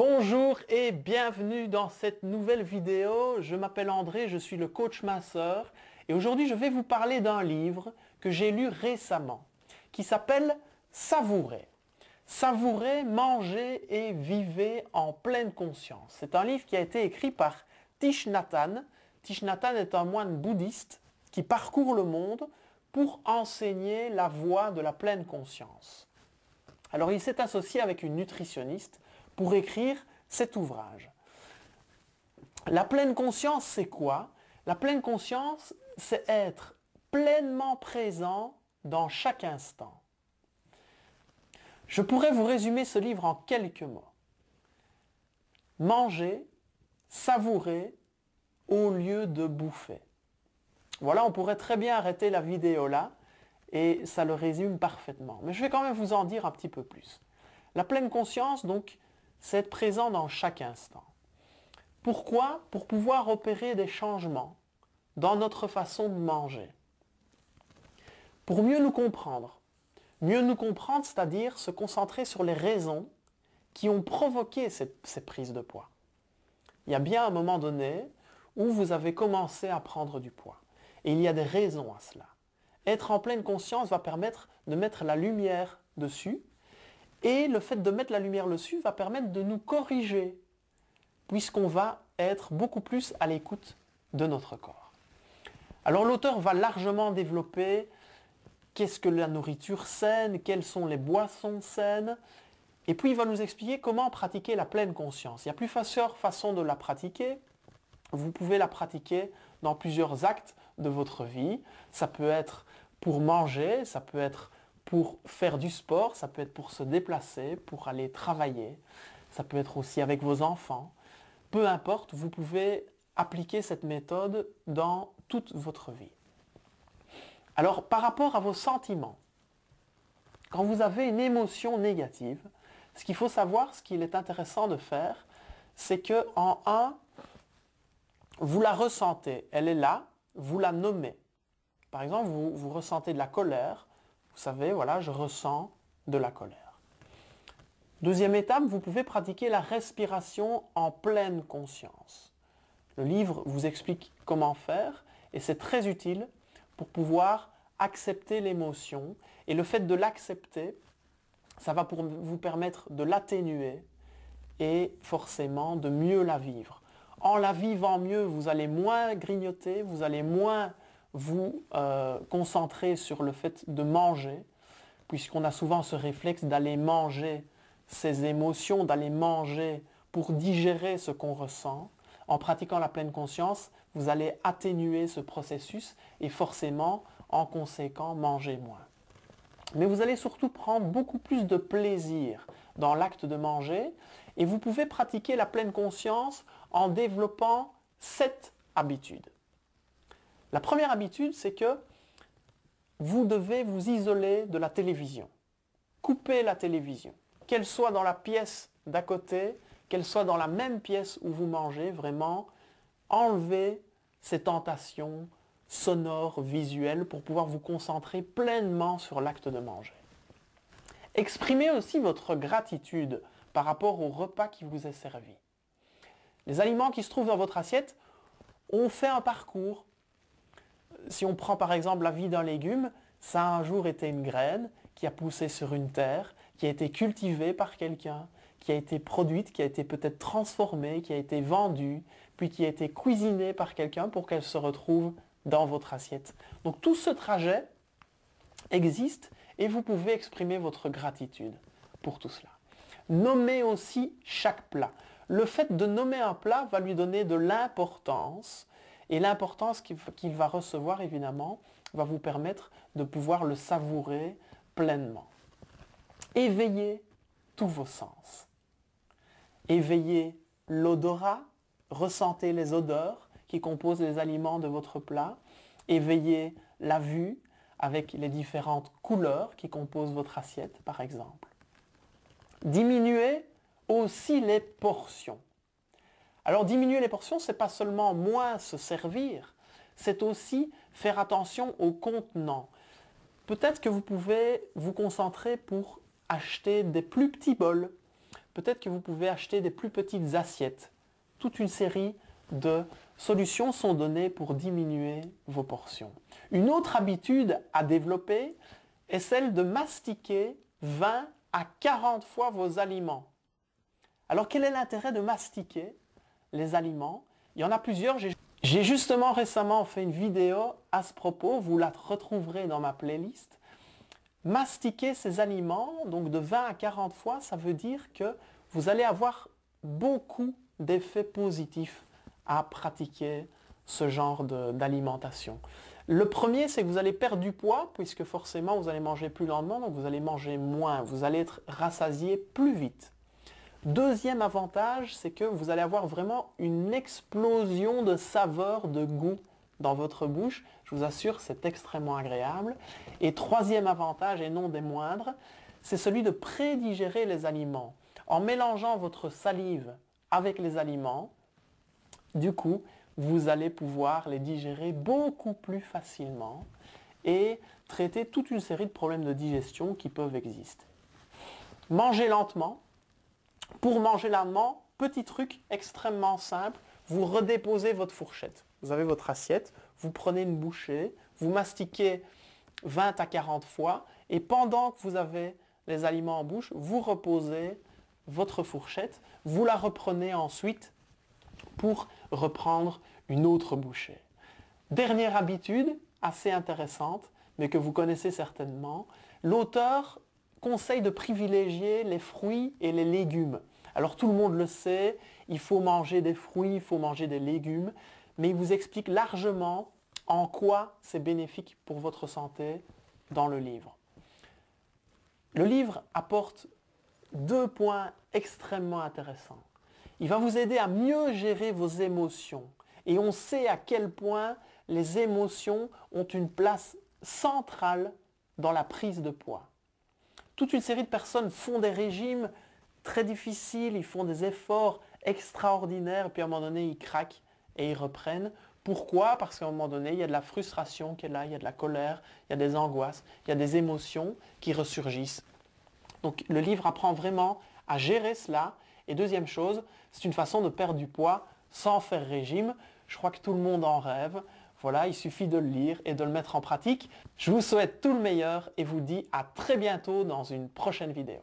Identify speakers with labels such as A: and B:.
A: Bonjour et bienvenue dans cette nouvelle vidéo. Je m'appelle André, je suis le coach masseur et aujourd'hui je vais vous parler d'un livre que j'ai lu récemment qui s'appelle Savourer. Savourer, manger et vivez en pleine conscience. C'est un livre qui a été écrit par Thich Nhat Hanh. Thich Nhat Hanh est un moine bouddhiste qui parcourt le monde pour enseigner la voie de la pleine conscience. Alors il s'est associé avec une nutritionniste pour écrire cet ouvrage. La pleine conscience, c'est quoi? La pleine conscience, c'est être pleinement présent dans chaque instant. Je pourrais vous résumer ce livre en quelques mots. Manger, savourer au lieu de bouffer. Voilà, on pourrait très bien arrêter la vidéo là et ça le résume parfaitement. Mais je vais quand même vous en dire un petit peu plus. La pleine conscience, donc, c'est être présent dans chaque instant. Pourquoi? Pour pouvoir opérer des changements dans notre façon de manger. Pour mieux nous comprendre. Mieux nous comprendre, c'est-à-dire se concentrer sur les raisons qui ont provoqué ces prises de poids. Il y a bien un moment donné où vous avez commencé à prendre du poids. Et il y a des raisons à cela. Être en pleine conscience va permettre de mettre la lumière dessus. Et le fait de mettre la lumière dessus va permettre de nous corriger, puisqu'on va être beaucoup plus à l'écoute de notre corps. Alors l'auteur va largement développer qu'est-ce que la nourriture saine, quelles sont les boissons saines, et puis il va nous expliquer comment pratiquer la pleine conscience. Il y a plusieurs façons de la pratiquer. Vous pouvez la pratiquer dans plusieurs actes de votre vie. Ça peut être pour manger, ça peut être pour faire du sport, ça peut être pour se déplacer, pour aller travailler, ça peut être aussi avec vos enfants. Peu importe, vous pouvez appliquer cette méthode dans toute votre vie. Alors, par rapport à vos sentiments, quand vous avez une émotion négative, ce qu'il faut savoir, ce qu'il est intéressant de faire, c'est que en un, vous la ressentez, elle est là, vous la nommez. Par exemple, vous ressentez de la colère. Vous savez, voilà, je ressens de la colère. Deuxième étape, vous pouvez pratiquer la respiration en pleine conscience. Le livre vous explique comment faire et c'est très utile pour pouvoir accepter l'émotion. Et le fait de l'accepter, ça va vous permettre de l'atténuer et forcément de mieux la vivre. En la vivant mieux, vous allez moins grignoter, vous allez moins vous concentrer sur le fait de manger, puisqu'on a souvent ce réflexe d'aller manger ses émotions, d'aller manger pour digérer ce qu'on ressent. En pratiquant la pleine conscience, vous allez atténuer ce processus et forcément, en conséquent, manger moins. Mais vous allez surtout prendre beaucoup plus de plaisir dans l'acte de manger et vous pouvez pratiquer la pleine conscience en développant 7 habitudes. La première habitude, c'est que vous devez vous isoler de la télévision. Coupez la télévision. Qu'elle soit dans la pièce d'à côté, qu'elle soit dans la même pièce où vous mangez, vraiment, enlevez ces tentations sonores, visuelles, pour pouvoir vous concentrer pleinement sur l'acte de manger. Exprimez aussi votre gratitude par rapport au repas qui vous est servi. Les aliments qui se trouvent dans votre assiette ont fait un parcours. Si on prend par exemple la vie d'un légume, ça a un jour été une graine qui a poussé sur une terre, qui a été cultivée par quelqu'un, qui a été produite, qui a été peut-être transformée, qui a été vendue, puis qui a été cuisinée par quelqu'un pour qu'elle se retrouve dans votre assiette. Donc tout ce trajet existe et vous pouvez exprimer votre gratitude pour tout cela. Nommez aussi chaque plat. Le fait de nommer un plat va lui donner de l'importance. Et l'importance qu'il va recevoir, évidemment, va vous permettre de pouvoir le savourer pleinement. Éveillez tous vos sens. Éveillez l'odorat, ressentez les odeurs qui composent les aliments de votre plat. Éveillez la vue avec les différentes couleurs qui composent votre assiette, par exemple. Diminuez aussi les portions. Alors diminuer les portions, ce n'est pas seulement moins se servir, c'est aussi faire attention au contenant. Peut-être que vous pouvez vous concentrer pour acheter des plus petits bols, peut-être que vous pouvez acheter des plus petites assiettes. Toute une série de solutions sont données pour diminuer vos portions. Une autre habitude à développer est celle de mastiquer 20 à 40 fois vos aliments. Alors quel est l'intérêt de mastiquer les aliments? Il y en a plusieurs. J'ai justement récemment fait une vidéo à ce propos, vous la retrouverez dans ma playlist. Mastiquer ces aliments, donc de 20 à 40 fois, ça veut dire que vous allez avoir beaucoup d'effets positifs à pratiquer ce genre d'alimentation. Le premier, c'est que vous allez perdre du poids, puisque forcément vous allez manger plus lentement, donc vous allez manger moins, vous allez être rassasié plus vite. Deuxième avantage, c'est que vous allez avoir vraiment une explosion de saveurs, de goût dans votre bouche. Je vous assure, c'est extrêmement agréable. Et troisième avantage, et non des moindres, c'est celui de prédigérer les aliments. En mélangeant votre salive avec les aliments, du coup, vous allez pouvoir les digérer beaucoup plus facilement et traiter toute une série de problèmes de digestion qui peuvent exister. Mangez lentement. Pour manger lentement, petit truc extrêmement simple, vous redéposez votre fourchette. Vous avez votre assiette, vous prenez une bouchée, vous mastiquez 20 à 40 fois et pendant que vous avez les aliments en bouche, vous reposez votre fourchette, vous la reprenez ensuite pour reprendre une autre bouchée. Dernière habitude, assez intéressante, mais que vous connaissez certainement, l'auteur conseille de privilégier les fruits et les légumes. Alors tout le monde le sait, il faut manger des fruits, il faut manger des légumes, mais il vous explique largement en quoi c'est bénéfique pour votre santé dans le livre. Le livre apporte 2 points extrêmement intéressants. Il va vous aider à mieux gérer vos émotions. Et on sait à quel point les émotions ont une place centrale dans la prise de poids. Toute une série de personnes font des régimes très difficiles, ils font des efforts extraordinaires, et puis à un moment donné, ils craquent et ils reprennent. Pourquoi? Parce qu'à un moment donné, il y a de la frustration qui est là, il y a de la colère, il y a des angoisses, il y a des émotions qui ressurgissent. Donc le livre apprend vraiment à gérer cela. Et deuxième chose, c'est une façon de perdre du poids sans faire régime. Je crois que tout le monde en rêve. Voilà, il suffit de le lire et de le mettre en pratique. Je vous souhaite tout le meilleur et vous dis à très bientôt dans une prochaine vidéo.